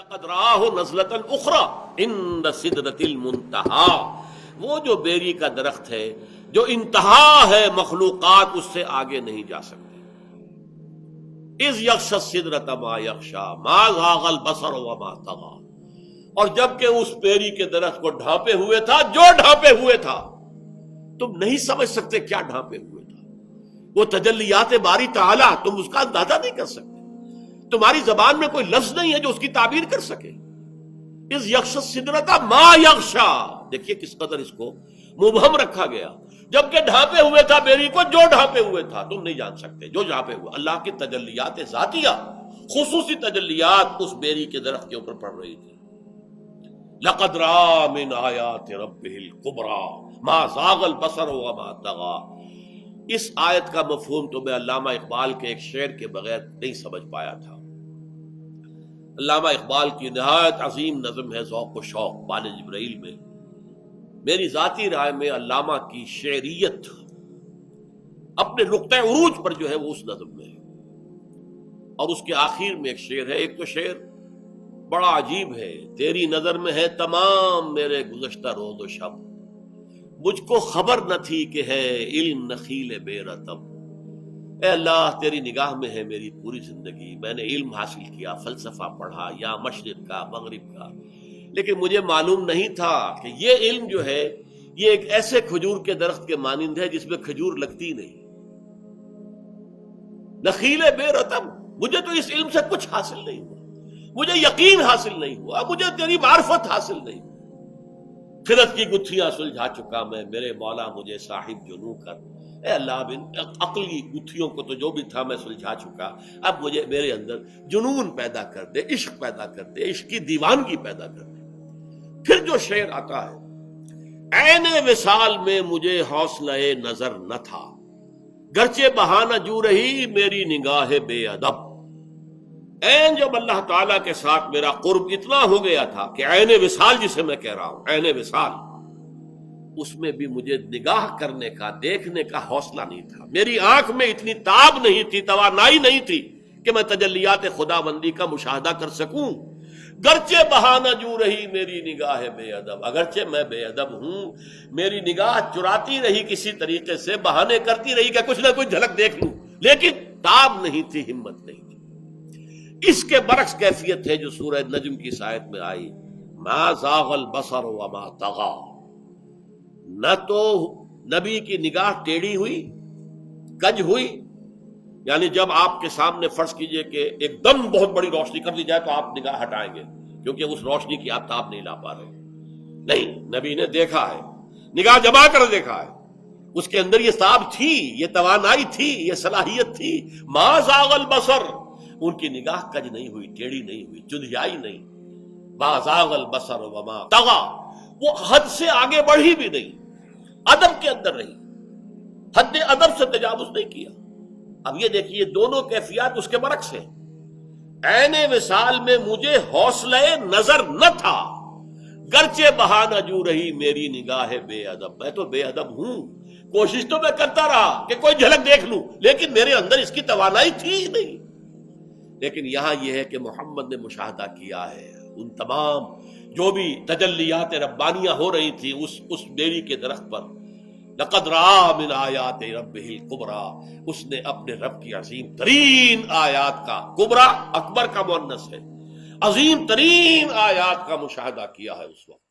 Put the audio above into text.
لقد راہ نزلۃ اخری عند سدرۃ المنتہی، وہ جو بیری کا درخت ہے جو انتہا ہے، مخلوقات اس سے آگے نہیں جا سکتے۔ اذ یغشی السدرۃ ما یغشی ما زاغ البصر وما طغی، اور جب کہ اس بیری کے درخت کو ڈھانپے ہوئے تھا جو ڈھانپے ہوئے تھا، تم نہیں سمجھ سکتے کیا ڈھانپے ہوئے تھا، وہ تجلیات باری تعالی، تم اس کا اندازہ نہیں کر سکتے، تمہاری زبان میں کوئی لفظ نہیں ہے جو اس کی تعبیر کر سکے۔ اس یغشی السدرۃ ما یغشی، دیکھیے کس قدر اس کو مبہم رکھا گیا، جبکہ ڈھانپے ہوئے تھا بیری کو جو ڈھانپے ہوئے تھا، تم نہیں جان سکتے جو ڈھانپے ہوئے۔ اللہ کی تجلیات ذاتیہ، خصوصی تجلیات اس بیری کے درخت کے اوپر پڑ رہی تھی۔ لقد رأى من آیات ربہ الکبریٰ ما زاغ البصر وما طغی۔ اس آیت کا مفہوم تو میں علامہ اقبال کے ایک شعر کے بغیر نہیں سمجھ پایا تھا۔ علامہ اقبال کی نہایت عظیم نظم ہے ذوق و شوق بال جبرائیل میں، میری ذاتی رائے میں علامہ کی شعریت اپنے نقطہ عروج پر جو ہے وہ اس نظم میں ہے، اور اس کے آخر میں ایک شعر ہے، ایک تو شعر بڑا عجیب ہے، تیری نظر میں ہے تمام میرے گزشتہ روز و شب، مجھ کو خبر نہ تھی کہ ہے علم نخیل بے رطب۔ اے اللہ تیری نگاہ میں ہے میری پوری زندگی، میں نے علم حاصل کیا، فلسفہ پڑھا یا مشرق کا مغرب کا، لیکن مجھے معلوم نہیں تھا کہ یہ علم جو ہے یہ ایک ایسے کھجور کے درخت کے مانند ہے جس میں کھجور لگتی نہیں، نخیل بے رطب۔ مجھے تو اس علم سے کچھ حاصل نہیں ہوا، مجھے یقین حاصل نہیں ہوا، مجھے تیری معرفت حاصل نہیں ہوئی۔ خرد کی گتھیاں سلجھا چکا میں، میرے مولا مجھے صاحب جنوں کر۔ اے اللہ بن عقلی گتھیوں کو تو جو بھی تھا میں سلجھا چکا، اب مجھے میرے اندر جنون پیدا کر دے، عشق پیدا کر دے، عشق کی دیوانگی پیدا کر دے۔ پھر جو شعر آتا ہے، عین وصال میں مجھے حوصلہ نظر نہ تھا، گرچہ بہانہ جو رہی میری نگاہ بے ادب۔ عین جب اللہ تعالیٰ کے ساتھ میرا قرب اتنا ہو گیا تھا کہ عین وصال جسے میں کہہ رہا ہوں، عین وصال، اس میں بھی مجھے نگاہ کرنے کا، دیکھنے کا حوصلہ نہیں تھا، میری آنکھ میں اتنی تاب نہیں تھی، توانائی نہیں تھی کہ میں تجلیات خداوندی کا مشاہدہ کر سکوں۔ گرچہ بہانہ جو رہی میری نگاہ بے ادب، اگرچہ میں بے ادب ہوں، میری نگاہ چراتی رہی کسی طریقے سے، بہانے کرتی رہی کہ کچھ نہ کچھ جھلک دیکھ لوں، لیکن تاب نہیں تھی، ہمت نہیں تھی۔ اس کے برعکس کیفیت ہے جو سورہ نجم کی اس آیت میں آئی، ما زاغ البصر وما طغی۔ نہ تو نبی کی نگاہ ٹیڑھی ہوئی، کج ہوئی، یعنی جب آپ کے سامنے فرض کیجئے کہ ایک دم بہت بڑی روشنی کر دی جائے تو آپ نگاہ ہٹائیں گے کیونکہ اس روشنی کی آپ تاب نہیں لا پا رہے، نہیں، نبی نے دیکھا ہے، نگاہ جما کر دیکھا ہے، اس کے اندر یہ تاب تھی، یہ توانائی تھی، یہ صلاحیت تھی۔ ما زاغ البصر، ان کی نگاہ کج نہیں ہوئی، ٹیڑھی نہیں ہوئی، چدھیائی نہیں۔ ما زاغ البصر وما طغی، وہ حد سے آگے بڑھی بھی نہیں، ادب کے اندر رہی، حد ادب سے تجاوز نہیں کیا۔ اب یہ دیکھیے دونوں کیفیات اس کے برعکس ہیں۔ عین وصال میں مجھے حوصلہ نظر نہ تھا، گرچہ بہانہ جو رہی میری نگاہ بے ادب، میں تو بے ادب ہوں، کوشش تو میں کرتا رہا کہ کوئی جھلک دیکھ لوں، لیکن میرے اندر اس کی توانائی تھی ہی نہیں۔ لیکن یہاں یہ ہے کہ محمد نے مشاہدہ کیا ہے ان تمام جو بھی تجلیات ربانیہ ہو رہی تھی اس بیری کے درخت پر۔ لقد رأى من آیات ربہ الکبریٰ، اس نے اپنے رب کی عظیم ترین آیات کا، کبریٰ اکبر کا مؤنث ہے، عظیم ترین آیات کا مشاہدہ کیا ہے اس وقت۔